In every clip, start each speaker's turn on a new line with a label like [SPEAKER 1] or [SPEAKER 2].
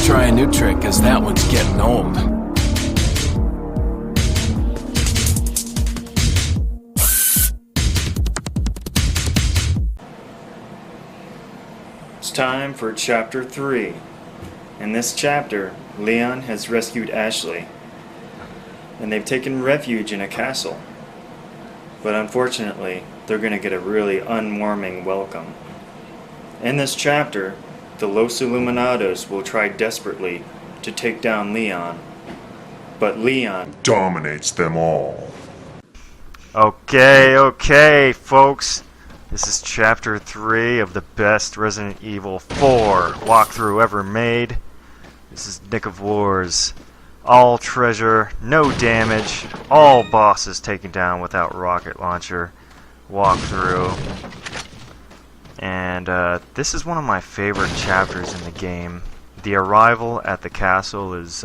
[SPEAKER 1] try a new trick, cause that one's getting old.
[SPEAKER 2] It's time for Chapter 3. In this chapter, Leon has rescued Ashley, and they've taken refuge in a castle. But unfortunately, they're going to get a really unwarming welcome. In this chapter, the Los Illuminados will try desperately to take down Leon, but Leon
[SPEAKER 3] dominates them all.
[SPEAKER 2] Okay, folks. This is Chapter 3 of the best Resident Evil 4 walkthrough ever made. This is Nick of Wars. All treasure, no damage, all bosses taken down without rocket launcher walkthrough. And this is one of my favorite chapters in the game. The arrival at the castle is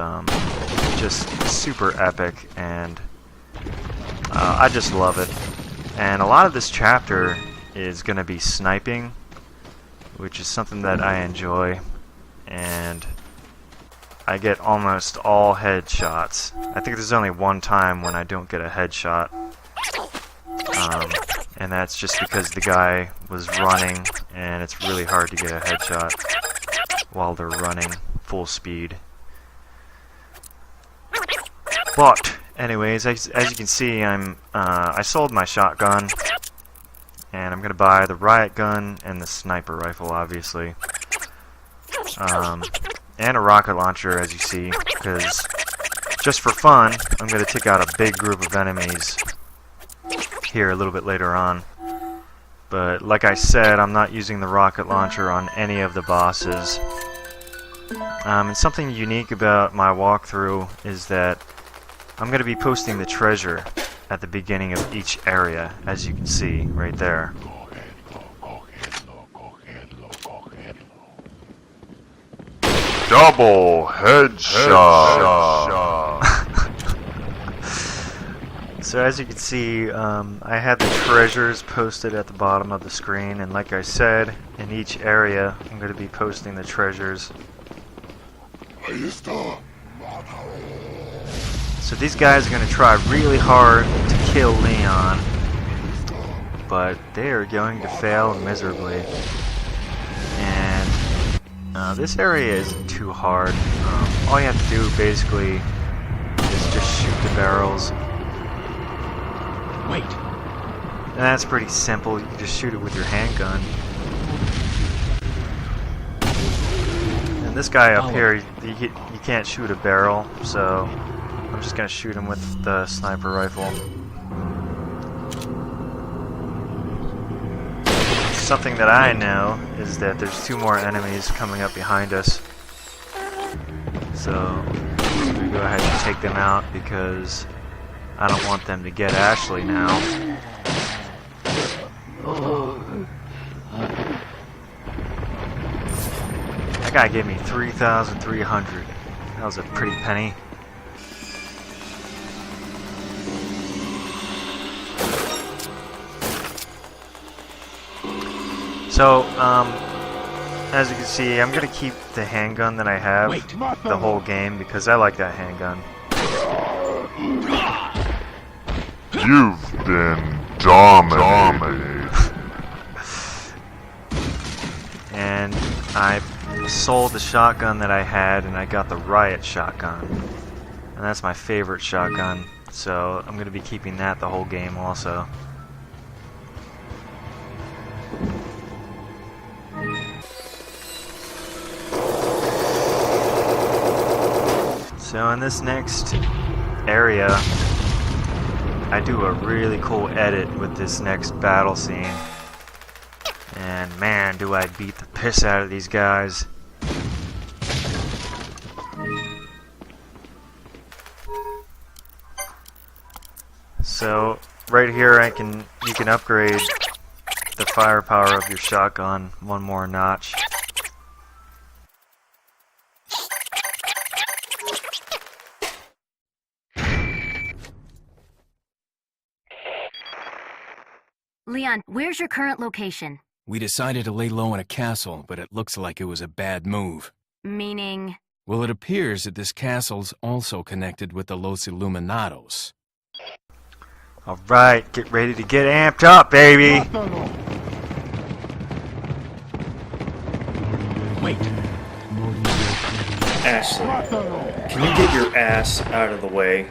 [SPEAKER 2] just super epic, and I just love it. And a lot of this chapter is going to be sniping, which is something that I enjoy, and I get almost all headshots. I think there's only one time when I don't get a headshot, and that's just because the guy was running, and it's really hard to get a headshot while they're running full speed. But anyways, as you can see, I sold my shotgun, and I'm gonna buy the riot gun and the sniper rifle, obviously, and a rocket launcher, as you see, because just for fun, I'm gonna take out a big group of enemies here a little bit later on. But like I said, I'm not using the rocket launcher on any of the bosses. And something unique about my walkthrough is that I'm going to be posting the treasure at the beginning of each area, as you can see right there.
[SPEAKER 3] Double headshot.
[SPEAKER 2] So as you can see, I had the treasures posted at the bottom of the screen, and like I said, in each area I'm going to be posting the treasures. So these guys are going to try really hard to kill Leon, but they are going to fail miserably. And this area isn't too hard. All you have to do basically is just shoot the barrels.
[SPEAKER 1] Wait.
[SPEAKER 2] And that's pretty simple. You can just shoot it with your handgun. And this guy up here, you can't shoot a barrel, so I'm just gonna shoot him with the sniper rifle. Something that I know is that there's 2 more enemies coming up behind us. So we go ahead and take them out because I don't want them to get Ashley now. That guy gave me 3,300. That was a pretty penny. So, as you can see, I'm gonna keep the handgun that I have the whole game because I like that handgun.
[SPEAKER 3] You've been dominated.
[SPEAKER 2] And I sold the shotgun that I had, and I got the riot shotgun. And that's my favorite shotgun, so I'm gonna be keeping that the whole game also. So in this next area, I do a really cool edit with this next battle scene. And man, do I beat the piss out of these guys. So right here you can upgrade the firepower of your shotgun one more notch.
[SPEAKER 4] Leon, where's your current location?
[SPEAKER 1] We decided to lay low in a castle, but it looks like it was a bad move.
[SPEAKER 4] Meaning?
[SPEAKER 1] Well, it appears that this castle's also connected with the Los Illuminados.
[SPEAKER 2] Alright, get ready to get amped up, baby!
[SPEAKER 5] Wait. Ashley, can you get your ass out of the way?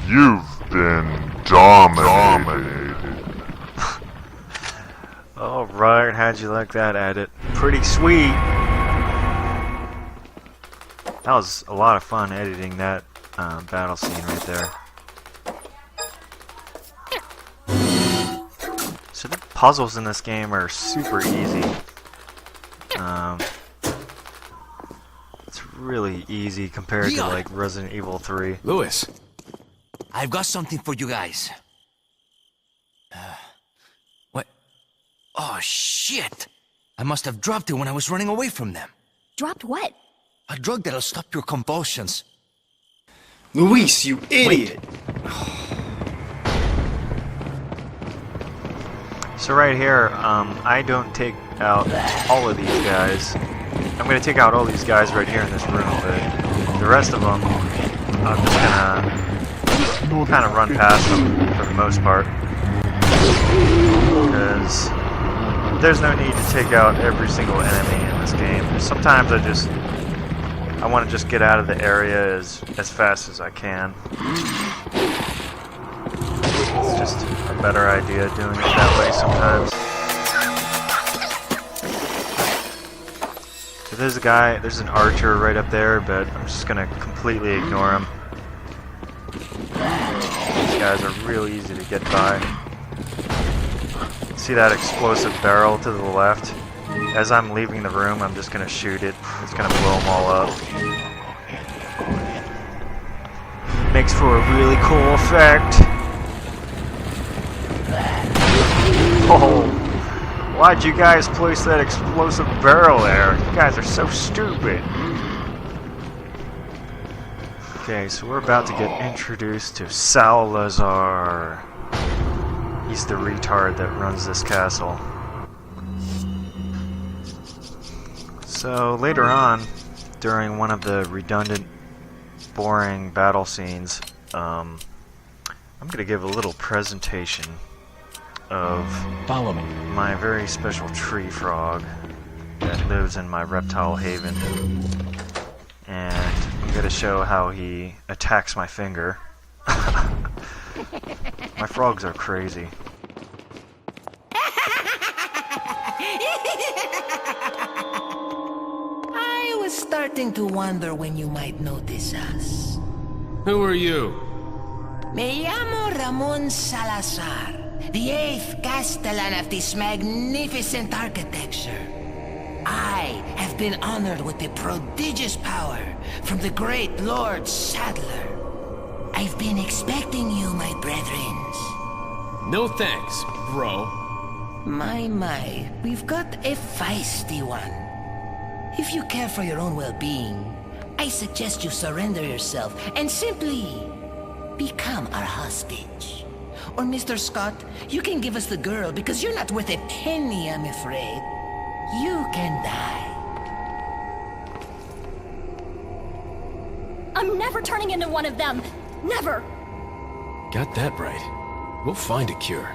[SPEAKER 3] You've been dominated.
[SPEAKER 2] Alright, how'd you like that edit? Pretty sweet! That was a lot of fun editing that battle scene right there. So the puzzles in this game are super easy. It's really easy compared to like Resident Evil 3.
[SPEAKER 1] Louis,
[SPEAKER 6] I've got something for you guys. What? Oh, shit! I must have dropped it when I was running away from them.
[SPEAKER 7] Dropped what?
[SPEAKER 6] A drug that'll stop your convulsions.
[SPEAKER 5] Luis, you idiot!
[SPEAKER 2] So right here, I don't take out all of these guys. I'm gonna take out all these guys right here in this room, but the rest of them, I'm just gonna kind of run past them for the most part, because there's no need to take out every single enemy in this game. Sometimes I want to just get out of the area as fast as I can. It's just a better idea doing it that way sometimes. So there's an archer right up there, but I'm just gonna completely ignore him. These guys are real easy to get by. See that explosive barrel to the left? As I'm leaving the room, I'm just gonna shoot it. It's gonna blow them all up. Makes for a really cool effect. Oh, why'd you guys place that explosive barrel there? You guys are so stupid. Okay, so we're about to get introduced to Salazar. He's the retard that runs this castle. So later on, during one of the redundant, boring battle scenes, I'm going to give a little presentation of
[SPEAKER 1] follow me.
[SPEAKER 2] my very special tree frog that lives in my reptile haven. And I'm going to show how he attacks my finger. My frogs are crazy.
[SPEAKER 6] I was starting to wonder when you might notice us.
[SPEAKER 1] Who are you?
[SPEAKER 6] Me llamo Ramon Salazar, the 8th Castellan of this magnificent architecture. I have
[SPEAKER 7] I've been honored with the prodigious power from the great Lord Sadler. I've been expecting you, my brethrens.
[SPEAKER 1] No thanks, bro.
[SPEAKER 7] My, we've got a feisty one. If you care for your own well-being, I suggest you surrender yourself and simply become our hostage. Or Mr. Scott, you can give us the girl because you're not worth a penny, I'm afraid. You can die.
[SPEAKER 8] I'm never turning into one of them. Never.
[SPEAKER 1] Got that right. We'll find a cure.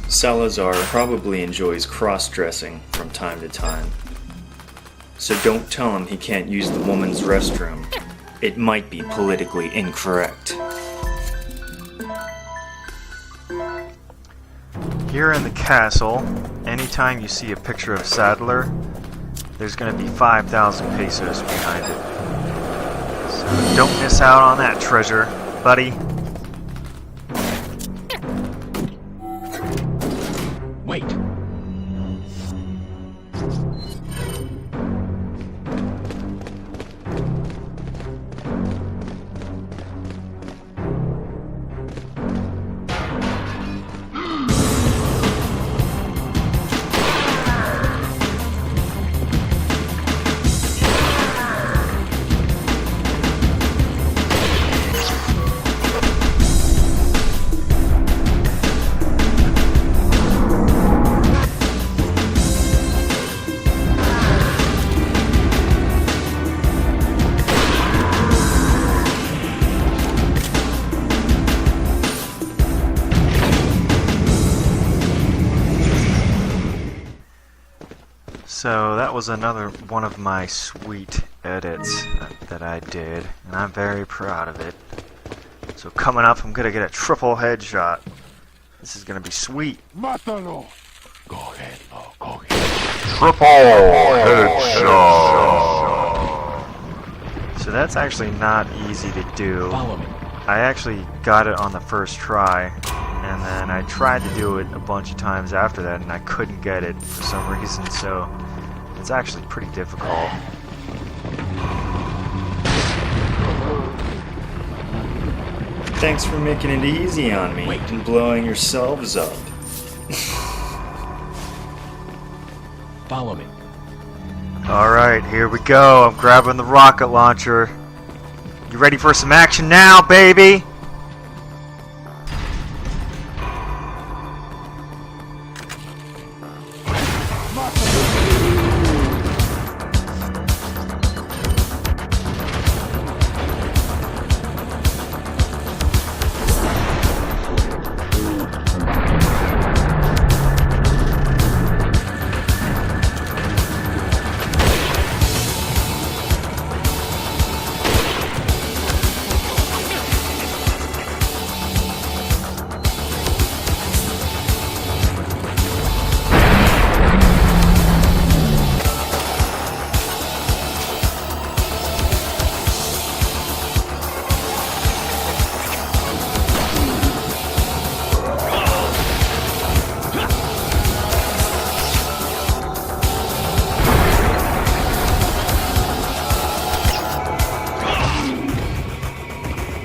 [SPEAKER 5] Salazar probably enjoys cross-dressing from time to time. So don't tell him he can't use the woman's restroom. It might be politically incorrect.
[SPEAKER 2] Here in the castle, anytime you see a picture of Sadler, there's going to be 5,000 pesos behind it. So don't miss out on that treasure, buddy.
[SPEAKER 1] Wait.
[SPEAKER 2] So that was another one of my sweet edits that I did, and I'm very proud of it. So coming up, I'm gonna get a triple headshot. This is gonna be sweet.
[SPEAKER 3] Mátalo. Go ahead, Lo. Go ahead. Triple headshot.
[SPEAKER 2] So that's actually not easy to do.
[SPEAKER 1] Follow me.
[SPEAKER 2] I actually got it on the first try, and then I tried to do it a bunch of times after that, and I couldn't get it for some reason, so it's actually pretty difficult.
[SPEAKER 5] Thanks for making it easy on me and blowing yourselves up.
[SPEAKER 1] Follow me.
[SPEAKER 2] Alright, here we go. I'm grabbing the rocket launcher. You ready for some action now, baby?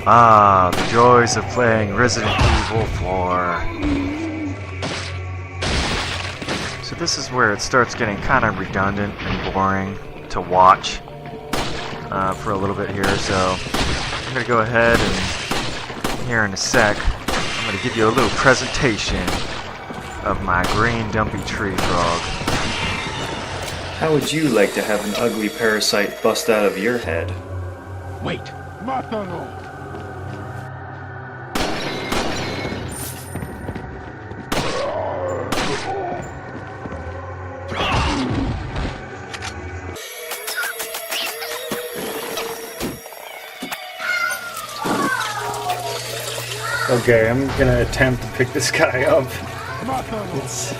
[SPEAKER 2] Ah, the joys of playing Resident Evil 4. So this is where it starts getting kind of redundant and boring to watch for a little bit here, so I'm going to go ahead and here in a sec, I'm going to give you a little presentation of my green dumpy tree frog.
[SPEAKER 5] How would you like to have an ugly parasite bust out of your head?
[SPEAKER 1] Wait.
[SPEAKER 3] Mátalo.
[SPEAKER 5] Okay, I'm gonna attempt to pick this guy up. It's...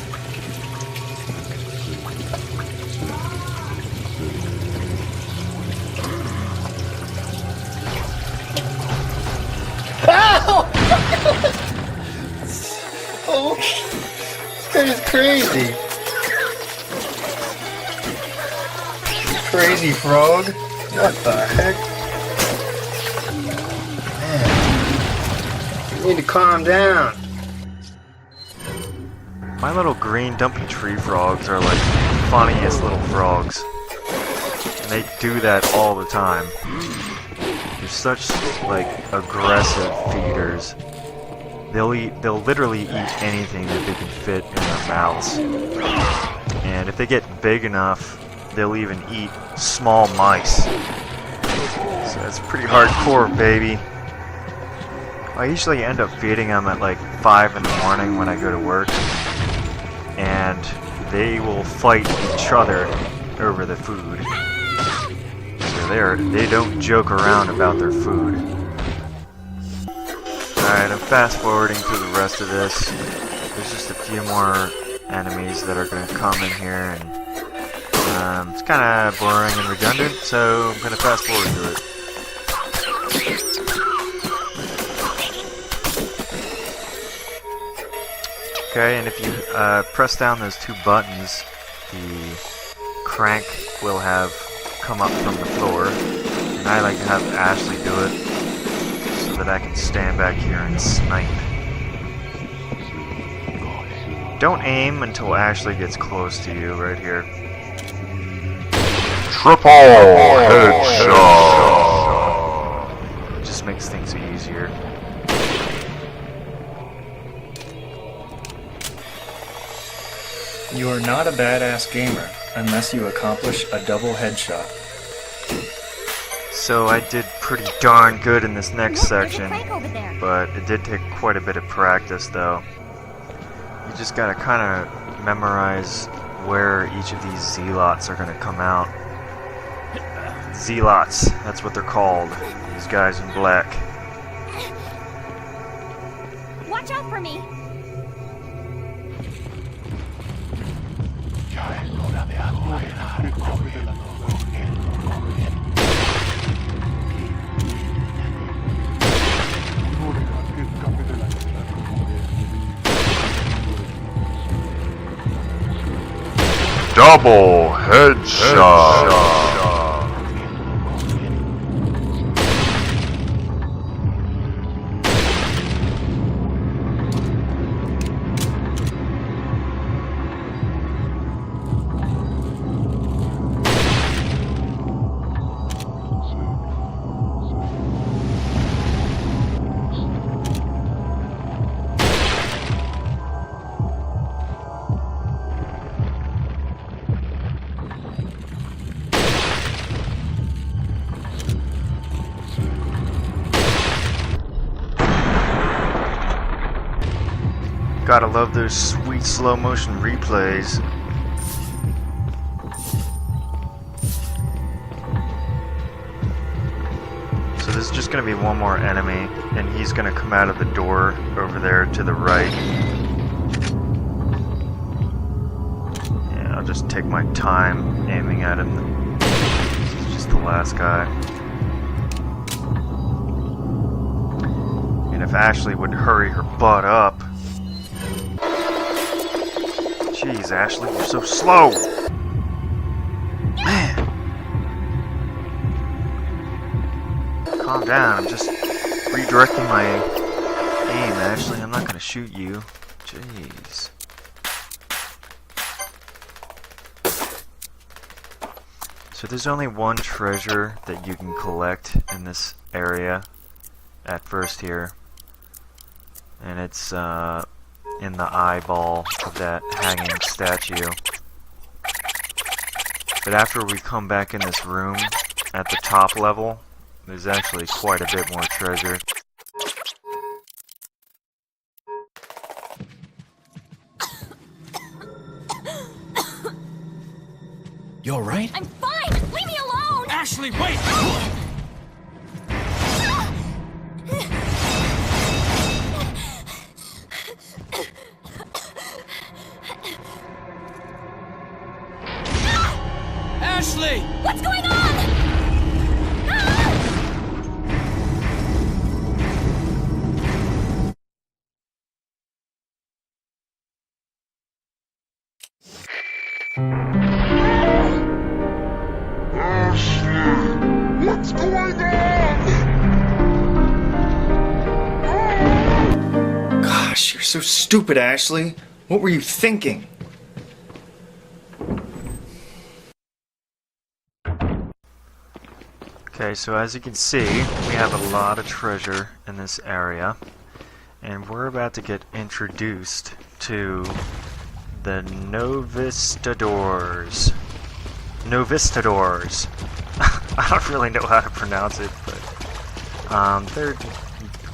[SPEAKER 5] Oh! This guy is crazy!
[SPEAKER 9] crazy, frog? What the heck? Man, you need to calm down.
[SPEAKER 2] My little green dumpy tree frogs are like the funniest little frogs. And they do that all the time. They're such like aggressive feeders. They'll literally eat anything that they can fit in their mouths. And if they get big enough, they'll even eat small mice. So that's pretty hardcore, baby. I usually end up feeding them at like 5 in the morning when I go to work. And they will fight each other over the food. So they don't joke around about their food. Alright, I'm fast forwarding through the rest of this. There's just a few more enemies that are going to come in here, and it's kind of boring and redundant, so I'm going to fast forward to it. Okay, and if you press down those 2 buttons, the crank will have come up from the floor, and I like to have Ashley do it so that I can stand back here and snipe. Don't aim until Ashley gets close to you right here.
[SPEAKER 3] Triple headshot.
[SPEAKER 2] It just makes things easier.
[SPEAKER 5] You are not a badass gamer unless you accomplish a double headshot.
[SPEAKER 2] So I did pretty darn good in this next
[SPEAKER 8] Look, there's a
[SPEAKER 2] section,
[SPEAKER 8] crank over there.
[SPEAKER 2] but it did take quite a bit of practice though. You just gotta kind of memorize where each of these zealots are gonna come out. Zealots, that's what they're called. These guys in black.
[SPEAKER 8] Watch out for me.
[SPEAKER 3] Double headshot.
[SPEAKER 2] Gotta love those sweet slow motion replays. So there's just gonna be one more enemy, and he's gonna come out of the door over there to the right. Yeah, I'll just take my time aiming at him. This is just the last guy. And if Ashley would hurry her butt up. Jeez, Ashley, you're so slow! Man! Calm down, I'm just redirecting my aim, Ashley. I'm not gonna shoot you. Jeez. So there's only one treasure that you can collect in this area at first here. And it's, in the eyeball of that hanging statue. But after we come back in this room at the top level, there's actually quite a bit more treasure.
[SPEAKER 6] You alright?
[SPEAKER 8] I'm fine! Leave me alone!
[SPEAKER 6] Ashley, wait! Ashley!
[SPEAKER 8] What's going on?
[SPEAKER 3] What's going on?
[SPEAKER 5] Gosh, you're so stupid, Ashley. What were you thinking?
[SPEAKER 2] Okay, so as you can see, we have a lot of treasure in this area, and we're about to get introduced to the Novistadors. Novistadors. I don't really know how to pronounce it, but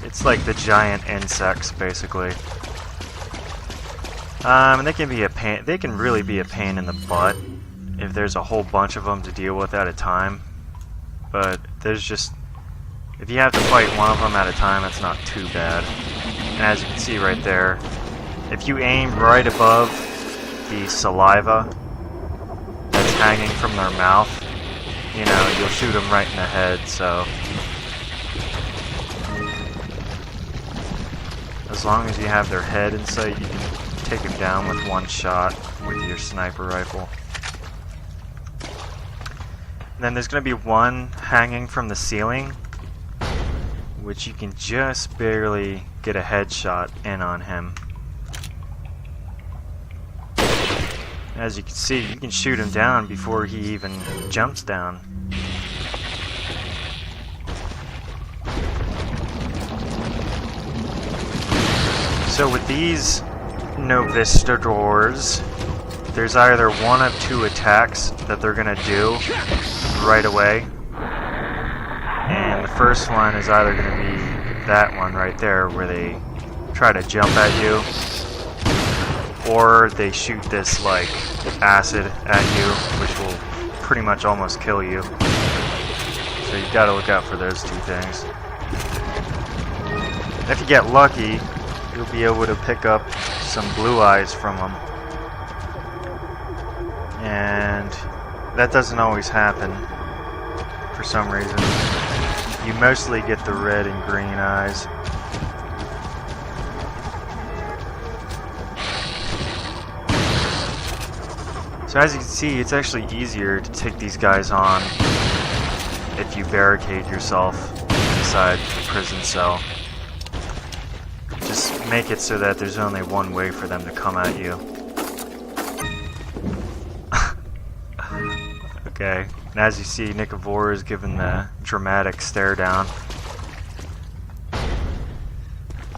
[SPEAKER 2] it's like the giant insects, basically. And they can be a pain. They can really be a pain in the butt if there's a whole bunch of them to deal with at a time. But there's just, if you have to fight one of them at a time, it's not too bad. And as you can see right there, if you aim right above the saliva that's hanging from their mouth, you know, you'll shoot them right in the head, so. As long as you have their head in sight, you can take them down with one shot with your sniper rifle. Then there's going to be one hanging from the ceiling, which you can just barely get a headshot in on him. As you can see, you can shoot him down before he even jumps down. So with these Novistadors, there's either one of two attacks that they're going to do right away. And the first one is either going to be that one right there, where they try to jump at you, or they shoot this like acid at you, which will pretty much almost kill you. So you've got to look out for those two things. And if you get lucky, you'll be able to pick up some blue eyes from them. And that doesn't always happen for some reason. You mostly get the red and green eyes. So as you can see, it's actually easier to take these guys on if you barricade yourself inside the prison cell. Just make it so that there's only one way for them to come at you. Okay, and as you see, Nikavor is given the dramatic stare down.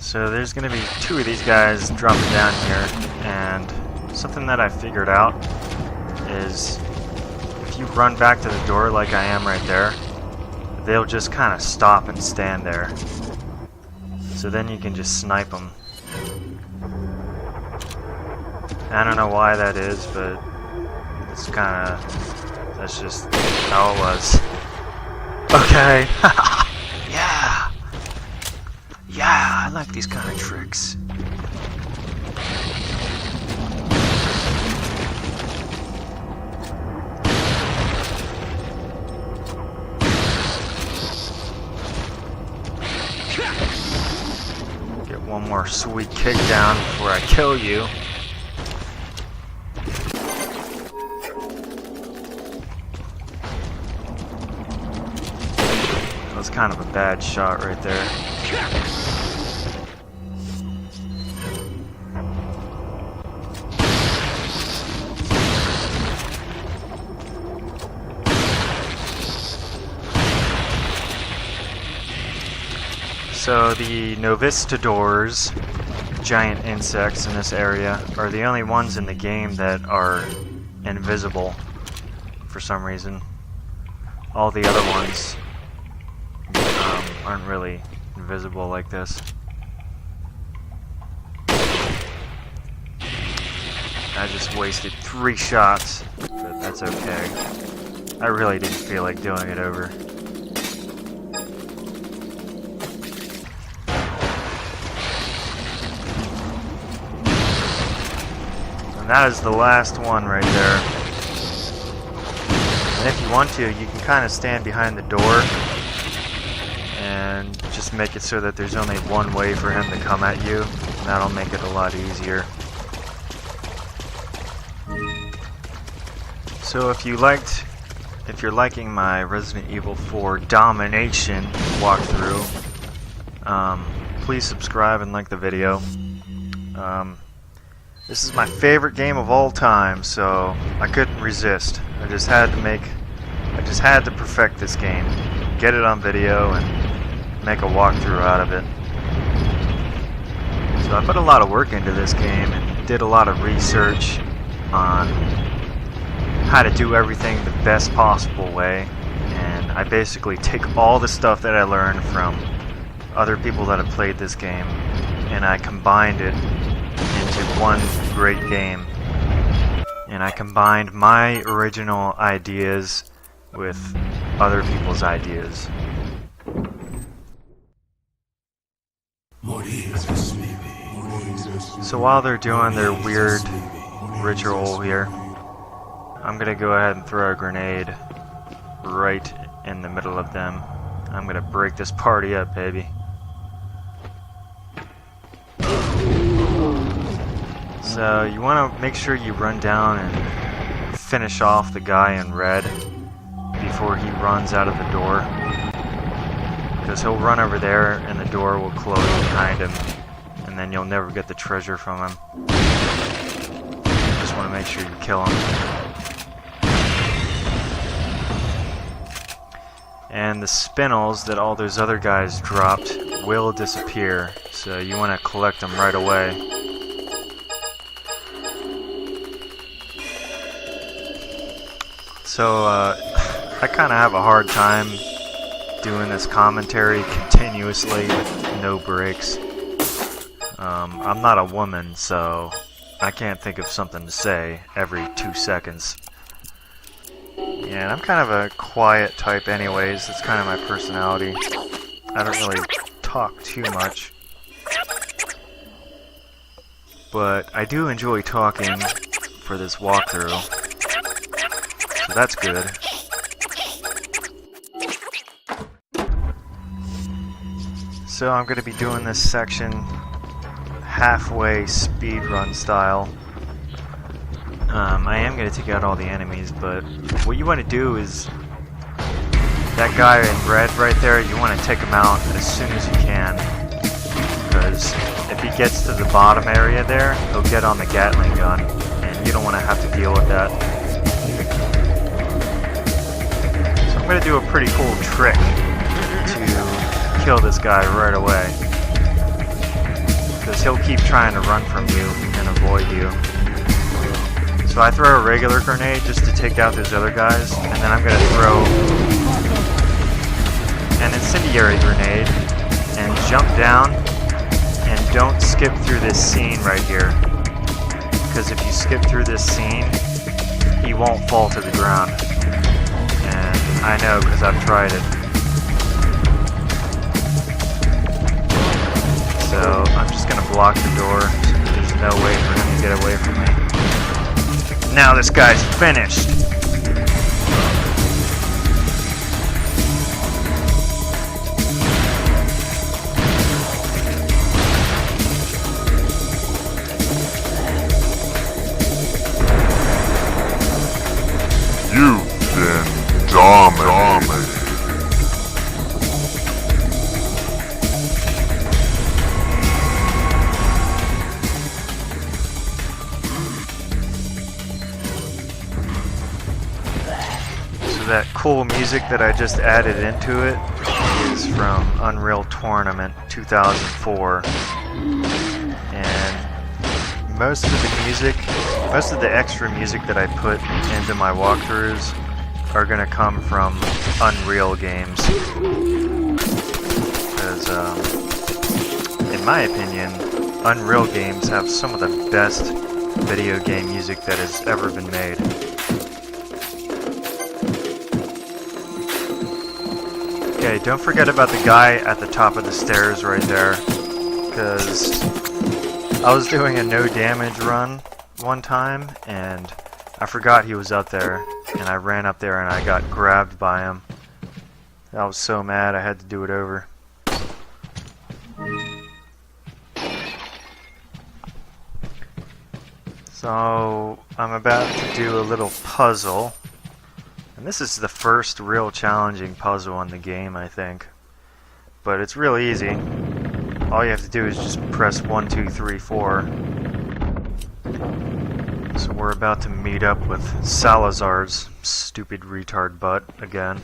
[SPEAKER 2] So there's going to be two of these guys dropping down here, and something that I figured out is if you run back to the door like I am right there, they'll just kind of stop and stand there. So then you can just snipe them. I don't know why that is, but it's kind of... that's just how it was. Okay. Yeah. Yeah, I like these kind of tricks. Get one more sweet kick down before I kill you. Kind of a bad shot right there. So the Novistadors, giant insects in this area, are the only ones in the game that are invisible for some reason. All the other ones aren't really invisible like this. I just wasted 3 shots, but that's okay. I really didn't feel like doing it over. And that is the last one right there. And if you want to, you can kind of stand behind the door and just make it so that there's only one way for him to come at you, and that'll make it a lot easier. So if you liked if you're liking my Resident Evil 4 Domination walkthrough, please subscribe and like the video. This is my favorite game of all time, so I couldn't resist. I just had to perfect this game, get it on video, and make a walkthrough out of it. So I put a lot of work into this game and did a lot of research on how to do everything the best possible way, and I basically take all the stuff that I learned from other people that have played this game and I combined it into one great game. And I combined my original ideas with other people's ideas. So while they're doing their weird ritual here, I'm gonna go ahead and throw a grenade right in the middle of them. I'm gonna break this party up, baby. So you want to make sure you run down and finish off the guy in red before he runs out of the door, because he'll run over there and the door will close behind him, and then you'll never get the treasure from him. Just want to make sure you kill him. And the spinels that all those other guys dropped will disappear, so you want to collect them right away. So, I kind of have a hard time doing this commentary continuously with no breaks. I'm not a woman, so I can't think of something to say every 2 seconds. Yeah, and I'm kind of a quiet type anyways. That's kind of my personality. I don't really talk too much. But I do enjoy talking for this walkthrough. So that's good. So I'm going to be doing this section halfway speedrun style. I am going to take out all the enemies, but what you want to do is that guy in red right there, you want to take him out as soon as you can, because if he gets to the bottom area there, he'll get on the Gatling gun, and you don't want to have to deal with that. So I'm going to do a pretty cool trick to kill this guy right away, because he'll keep trying to run from you and avoid you. So I throw a regular grenade just to take out those other guys, and then I'm going to throw an incendiary grenade and jump down, and don't skip through this scene right here, because if you skip through this scene, he won't fall to the ground. And I know, because I've tried it. So I'm just going to block the door so there's no way for him to get away from me. Now this guy's finished.
[SPEAKER 3] You've been dominated.
[SPEAKER 2] That cool music that I just added into it is from Unreal Tournament 2004, and most of the extra music that I put into my walkthroughs are going to come from Unreal games, because in my opinion, Unreal games have some of the best video game music that has ever been made. Okay, don't forget about the guy at the top of the stairs right there, because I was doing a no damage run one time, and I forgot he was up there, and I ran up there and I got grabbed by him. I was so mad I had to do it over. So, I'm about to do a little puzzle And this is the first real challenging puzzle in the game, I think. But it's real easy. All you have to do is just press 1, 2, 3, 4. So we're about to meet up with Salazar's stupid retard butt again.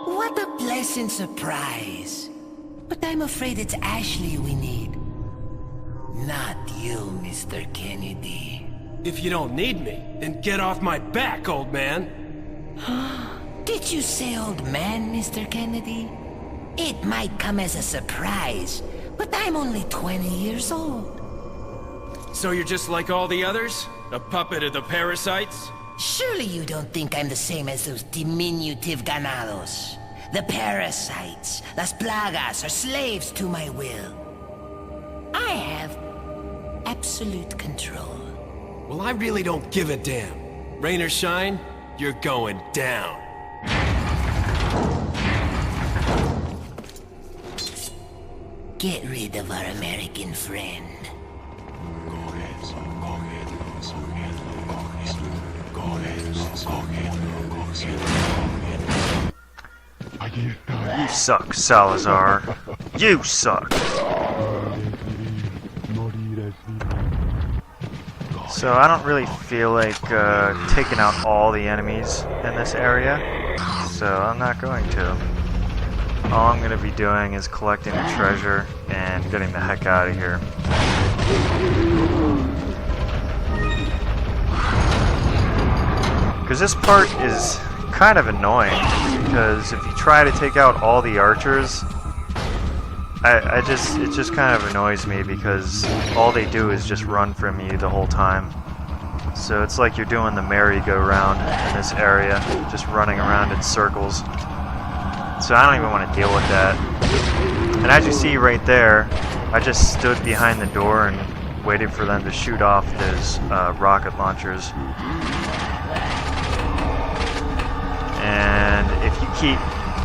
[SPEAKER 7] What a pleasant surprise. But I'm afraid it's Ashley we need. Not you, Mr. Kennedy.
[SPEAKER 10] If you don't need me, then get off my back, old man.
[SPEAKER 7] Did you say old man, Mr. Kennedy? It might come as a surprise, but I'm only 20 years old.
[SPEAKER 10] So you're just like all the others? A puppet of the parasites?
[SPEAKER 7] Surely you don't think I'm the same as those diminutive ganados. The parasites, las plagas, are slaves to my will. I have absolute control.
[SPEAKER 10] Well, I really don't give a damn. Rain or shine, you're going down.
[SPEAKER 7] Get rid of our American friend.
[SPEAKER 2] You suck, Salazar. You suck. So I don't really feel like taking out all the enemies in this area, so I'm not going to. All I'm going to be doing is collecting the treasure and getting the heck out of here. Because this part is kind of annoying, because if you try to take out all the archers, it just kind of annoys me, because all they do is just run from you the whole time. So it's like you're doing the merry-go-round in this area, just running around in circles. So I don't even want to deal with that. And as you see right there, I just stood behind the door and waited for them to shoot off those rocket launchers. And if you keep,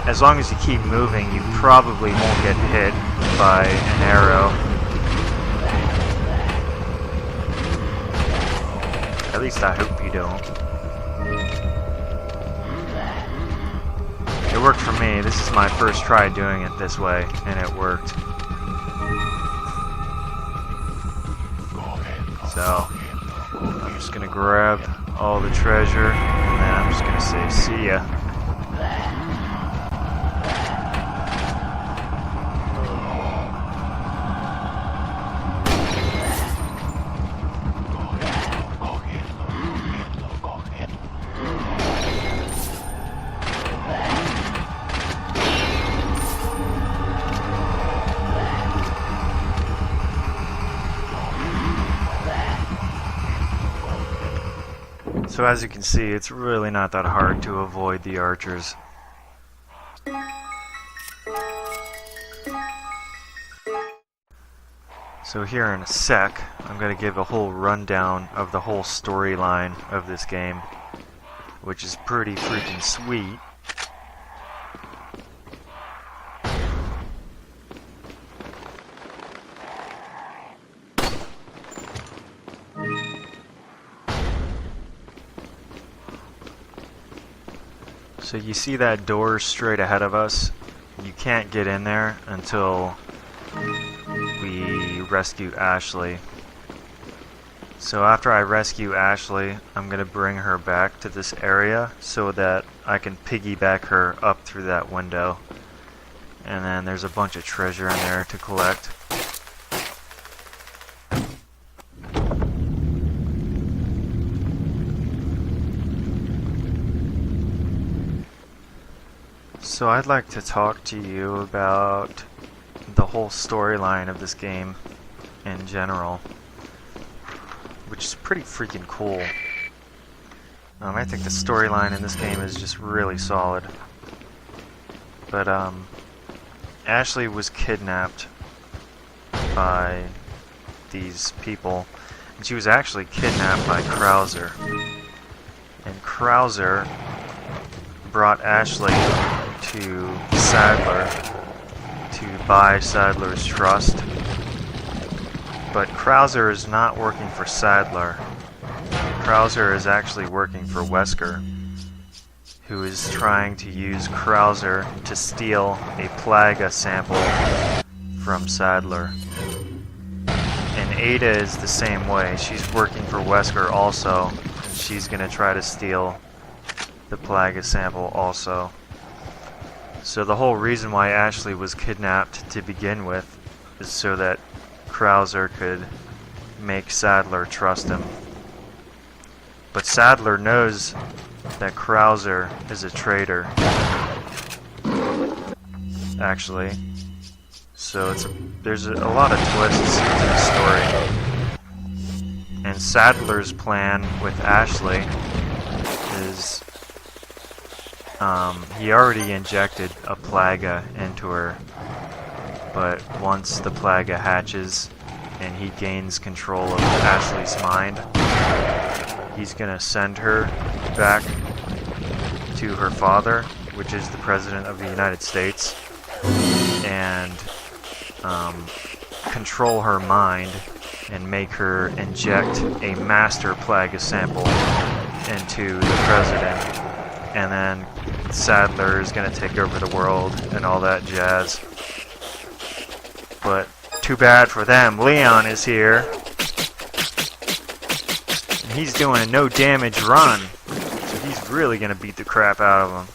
[SPEAKER 2] as long as you keep moving, you probably won't get hit by an arrow. At least I hope you don't. It worked for me. This is my first try doing it this way, and it worked. So, I'm just gonna grab all the treasure, and then I'm just gonna say, see ya. So as you can see, it's really not that hard to avoid the archers. So here in a sec, I'm going to give a whole rundown of the whole storyline of this game, which is pretty freaking sweet. So you see that door straight ahead of us? You can't get in there until we rescue Ashley. So after I rescue Ashley, I'm going to bring her back to this area so that I can piggyback her up through that window. And then there's a bunch of treasure in there to collect. So I'd like to talk to you about the whole storyline of this game in general, which is pretty freaking cool. I think the storyline in this game is just really solid. But Ashley was kidnapped by these people, and she was actually kidnapped by Krauser. And Krauser brought Ashley to Sadler to buy Sadler's trust. But Krauser is not working for Sadler. Krauser is actually working for Wesker, who is trying to use Krauser to steal a Plaga sample from Sadler. And Ada is the same way. She's working for Wesker also, and she's gonna try to steal the Plaga sample also. So the whole reason why Ashley was kidnapped to begin with is so that Krauser could make Sadler trust him. But Sadler knows that Krauser is a traitor, actually. So there's a lot of twists to the story. And Sadler's plan with Ashley is he already injected a Plaga into her, but once the Plaga hatches and he gains control of Ashley's mind, he's gonna send her back to her father, which is the President of the United States, and control her mind and make her inject a master Plaga sample into the President. And then Sadler is gonna take over the world and all that jazz. But too bad for them, Leon is here. And he's doing a no damage run. So he's really gonna beat the crap out of him.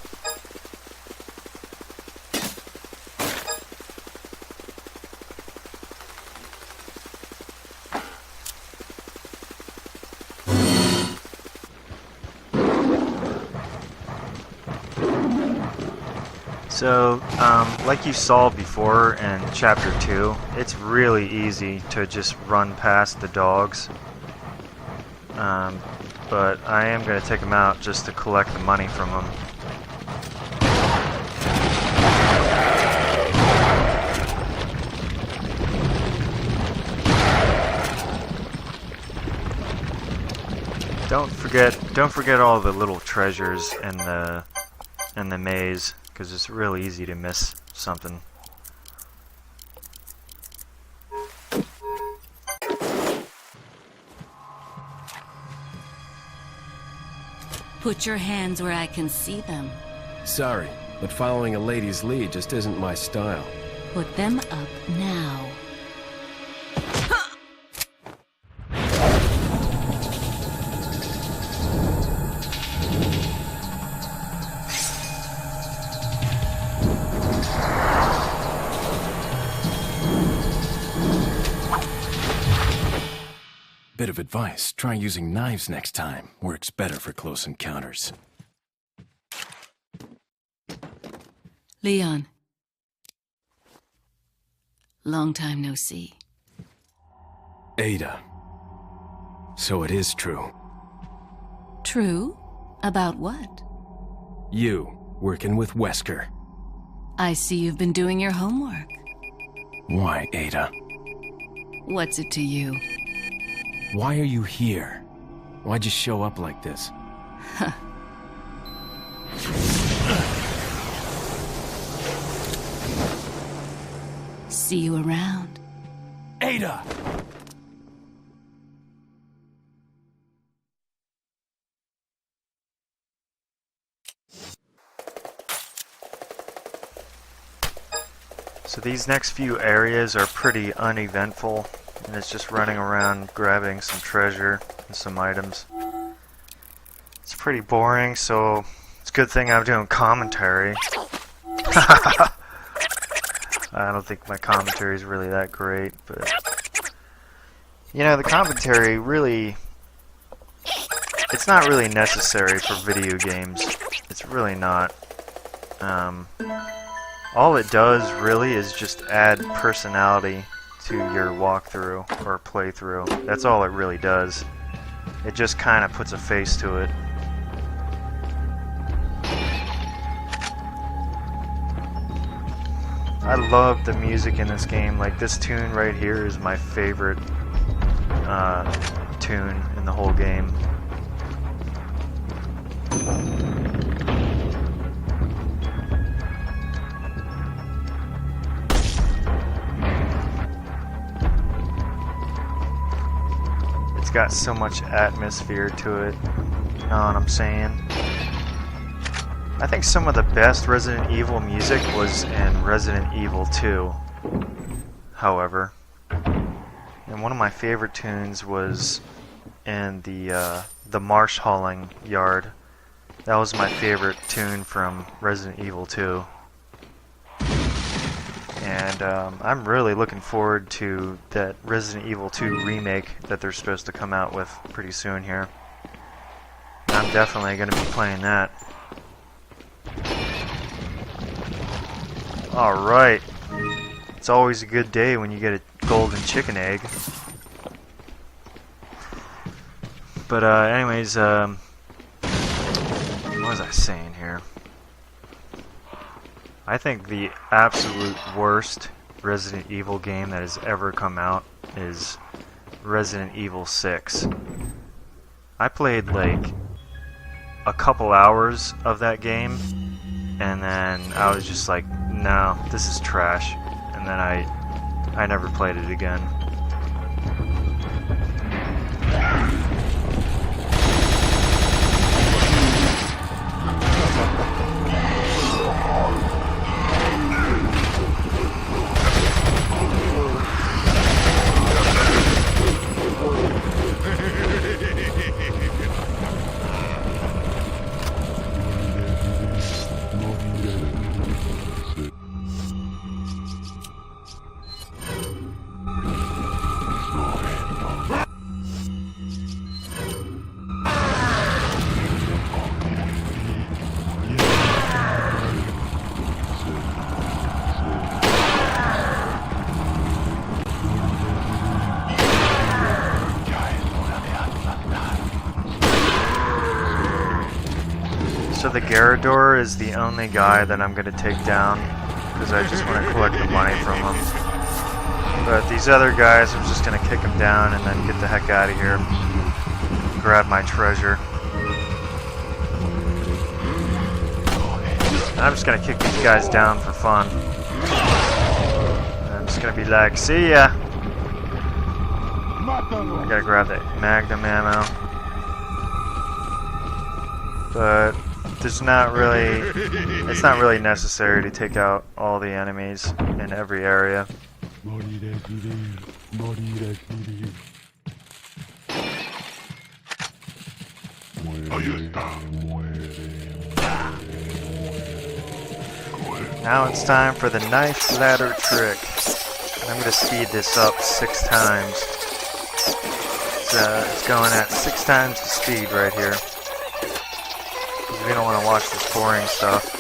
[SPEAKER 2] So, like you saw before in Chapter 2, it's really easy to just run past the dogs. But I am going to take them out just to collect the money from them. Don't forget all the little treasures in the maze, because it's really easy to miss something.
[SPEAKER 11] Put your hands where I can see them.
[SPEAKER 10] Sorry, but following a lady's lead just isn't my style.
[SPEAKER 11] Put them up now.
[SPEAKER 1] Bit of advice, try using knives next time. Works better for close encounters.
[SPEAKER 11] Leon. Long time no see.
[SPEAKER 1] Ada. So it is true.
[SPEAKER 11] True? About what?
[SPEAKER 1] You, working with Wesker.
[SPEAKER 11] I see you've been doing your homework.
[SPEAKER 1] Why, Ada?
[SPEAKER 11] What's it to you?
[SPEAKER 1] Why are you here? Why'd you show up like this?
[SPEAKER 11] Huh. See you around.
[SPEAKER 1] Ada!
[SPEAKER 2] So these next few areas are pretty uneventful, and it's just running around grabbing some treasure and some items. It's pretty boring, so it's a good thing I'm doing commentary. I don't think my commentary is really that great, but you know, the commentary really, it's not really necessary for video games. It's really not. All it does really is just add personality to your walkthrough or playthrough. That's all it really does. It just kind of puts a face to it. I love the music in this game. Like, this tune right here is my favorite tune in the whole game. got so much atmosphere to it. You know what I'm saying? I think some of the best Resident Evil music was in Resident Evil 2, however. And one of my favorite tunes was in the marsh hauling yard. That was my favorite tune from Resident Evil 2. And I'm really looking forward to that Resident Evil 2 remake that they're supposed to come out with pretty soon here. I'm definitely going to be playing that. Alright. It's always a good day when you get a golden chicken egg. But anyways, what was I saying here? I think the absolute worst Resident Evil game that has ever come out is Resident Evil 6. I played like a couple hours of that game, and then I was just like, no, this is trash. And then I never played it again. So the Garrador is the only guy that I'm going to take down, because I just want to collect the money from him. But these other guys, I'm just going to kick them down and then get the heck out of here. Grab my treasure. And I'm just going to kick these guys down for fun. And I'm just going to be like, see ya! I gotta grab that Magnum ammo. But it's not really necessary to take out all the enemies in every area. Now it's time for the knife ladder trick. I'm going to speed this up 6 times. It's going at 6 times the speed right here. Because we don't want to watch this boring stuff.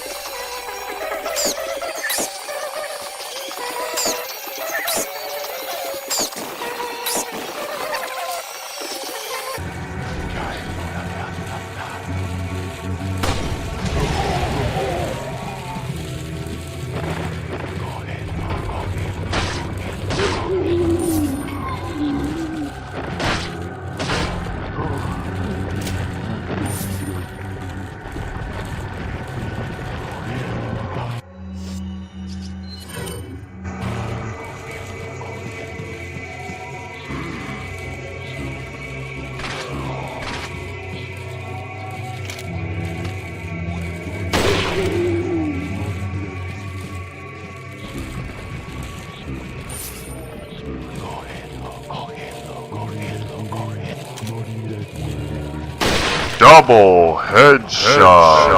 [SPEAKER 3] Double headshot.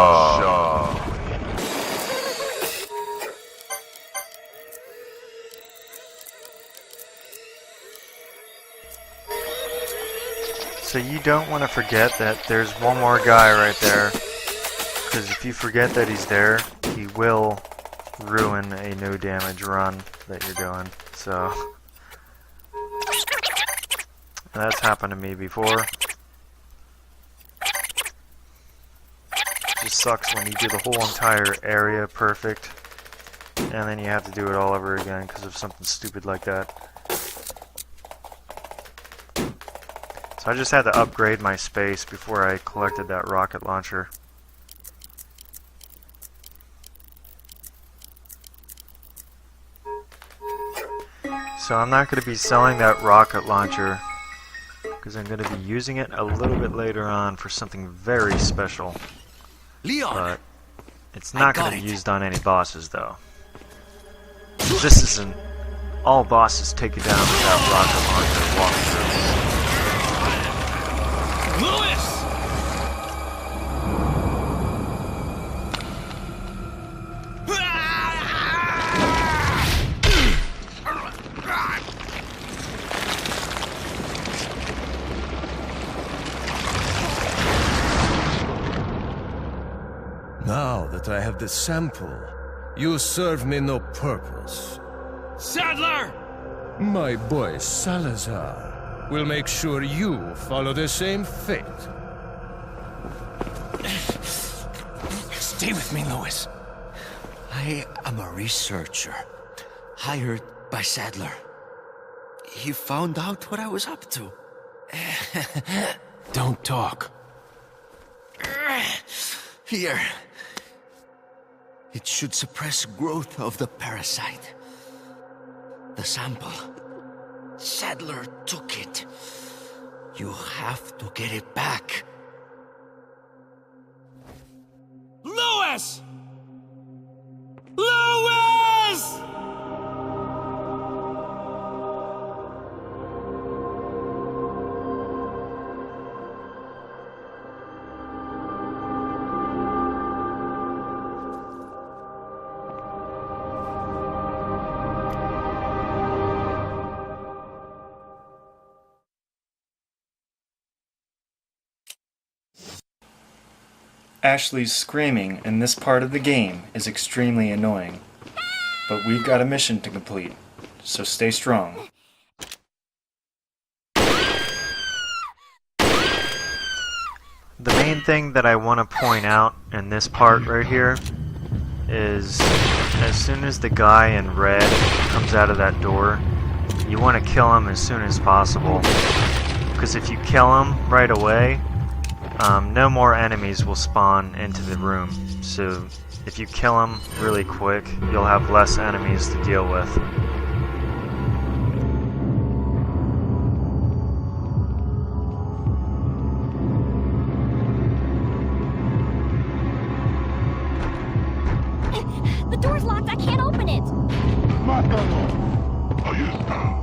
[SPEAKER 2] So you don't want to forget that there's one more guy right there, because if you forget that he's there, he will ruin a no damage run that you're doing. So that's happened to me before. Just sucks when you do the whole entire area perfect and then you have to do it all over again because of something stupid like that. So I just had to upgrade my space before I collected that rocket launcher. So I'm not going to be selling that rocket launcher because I'm going to be using it a little bit later on for something very special.
[SPEAKER 6] Leon!
[SPEAKER 2] But it's not going to be used on any bosses, though. This isn't... All bosses take you down without rocket launcher walkthrough.
[SPEAKER 10] Lewis!
[SPEAKER 12] Now that I have the sample, you serve me no purpose.
[SPEAKER 10] Sadler!
[SPEAKER 12] My boy Salazar will make sure you follow the same fate.
[SPEAKER 6] Stay with me, Lewis. I am a researcher, hired by Sadler. He found out what I was up to.
[SPEAKER 1] Don't talk.
[SPEAKER 6] Here. It should suppress growth of the parasite. The sample. Sadler took it. You have to get it back.
[SPEAKER 10] Lewis! Lewis!
[SPEAKER 5] Ashley's screaming in this part of the game is extremely annoying, but we've got a mission to complete, so stay strong.
[SPEAKER 2] The main thing that I want to point out in this part right here is as soon as the guy in red comes out of that door, you want to kill him as soon as possible, because if you kill him right away, no more enemies will spawn into the room. So if you kill him really quick, you'll have less enemies to deal with.
[SPEAKER 8] The door's locked. I can't open it.
[SPEAKER 3] Mátalo. Ahí está.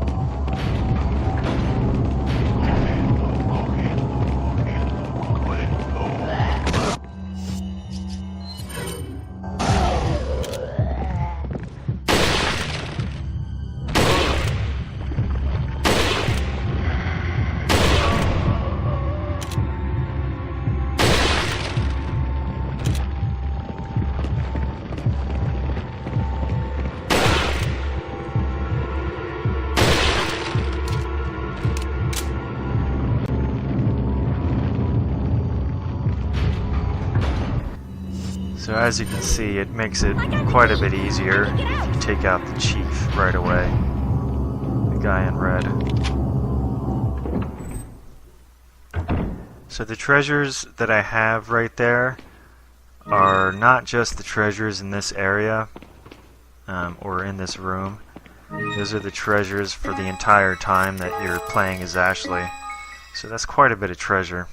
[SPEAKER 2] So as you can see, it makes it quite a bit easier if you take out the chief right away. The guy in red. So the treasures that I have right there are not just the treasures in this area or in this room. Those are the treasures for the entire time that you're playing as Ashley. So that's quite a bit of treasure.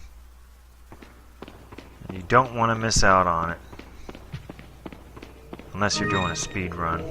[SPEAKER 2] And you don't want to miss out on it. Unless you're doing a speed run.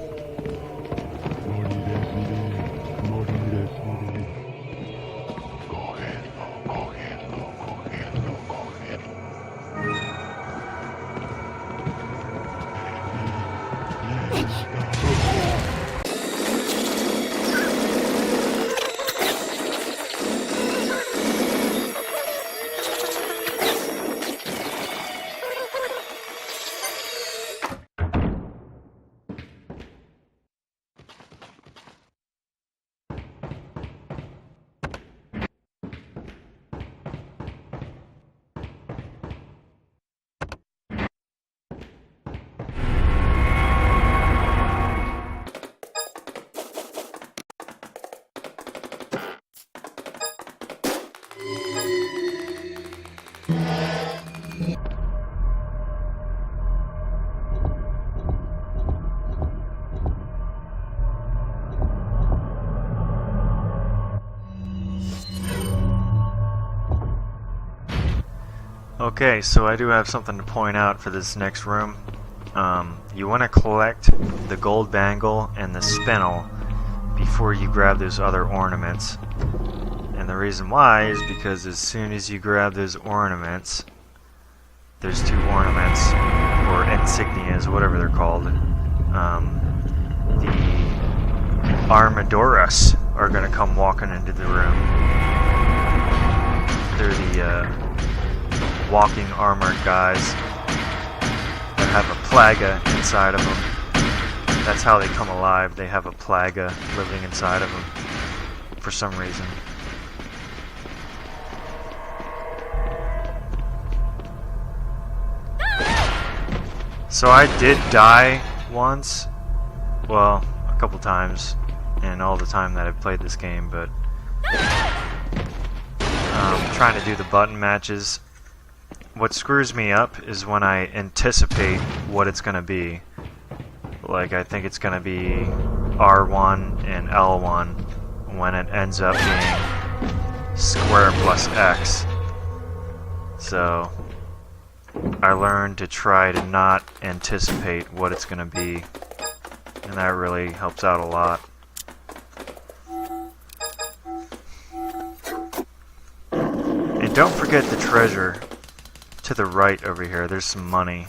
[SPEAKER 2] Okay, so I do have something to point out for this next room. You want to collect the gold bangle and the spinel before you grab those other ornaments. And the reason why is because as soon as you grab those ornaments, there's two ornaments, or insignias, whatever they're called. The Armadoras are going to come walking into the room. They're the walking armored guys that have a plaga inside of them. That's how they come alive. They have a plaga living inside of them for some reason. So I did die once, well, a couple times in all the time that I've played this game, but trying to do the button matches. What screws me up is when I anticipate what it's going to be. Like, I think it's going to be R1 and L1 when it ends up being square plus X. So I learned to try to not anticipate what it's going to be, and that really helps out a lot. And don't forget the treasure to the right over here. There's some money.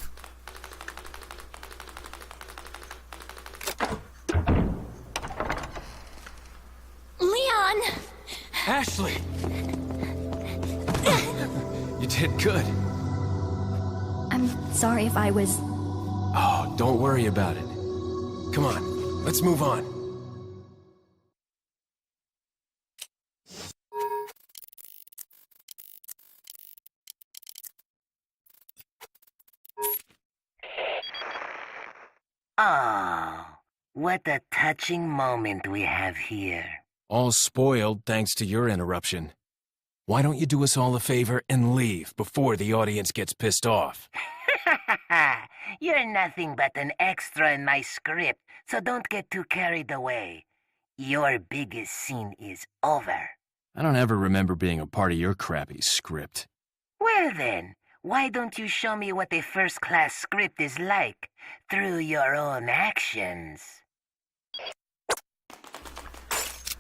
[SPEAKER 8] Leon!
[SPEAKER 10] Ashley! You did good.
[SPEAKER 8] I'm sorry if I was...
[SPEAKER 10] Oh, don't worry about it. Come on, let's move on.
[SPEAKER 7] Oh, what a touching moment we have here.
[SPEAKER 1] All spoiled thanks to your interruption. Why don't you do us all a favor and leave before the audience gets pissed off?
[SPEAKER 7] You're nothing but an extra in my script, so don't get too carried away. Your biggest scene is over.
[SPEAKER 1] I don't ever remember being a part of your crappy script.
[SPEAKER 7] Well then, why don't you show me what a first-class script is like through your own actions?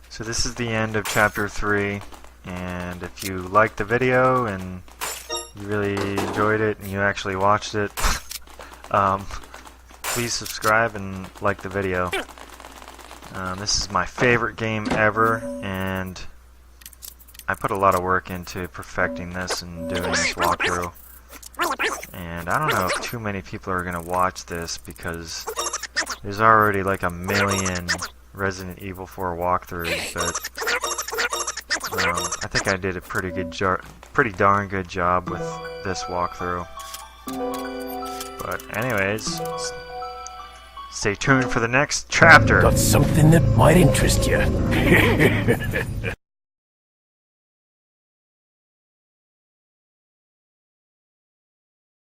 [SPEAKER 2] So this is the end of chapter 3, and if you liked the video and you really enjoyed it and you actually watched it, please subscribe and like the video. This is my favorite game ever, and I put a lot of work into perfecting this and doing this walkthrough. And I don't know if too many people are going to watch this because there's already like a million Resident Evil 4 walkthroughs, but I think I did a pretty darn good job with this walkthrough. But anyways, stay tuned for the next chapter.
[SPEAKER 10] Got something that might interest you.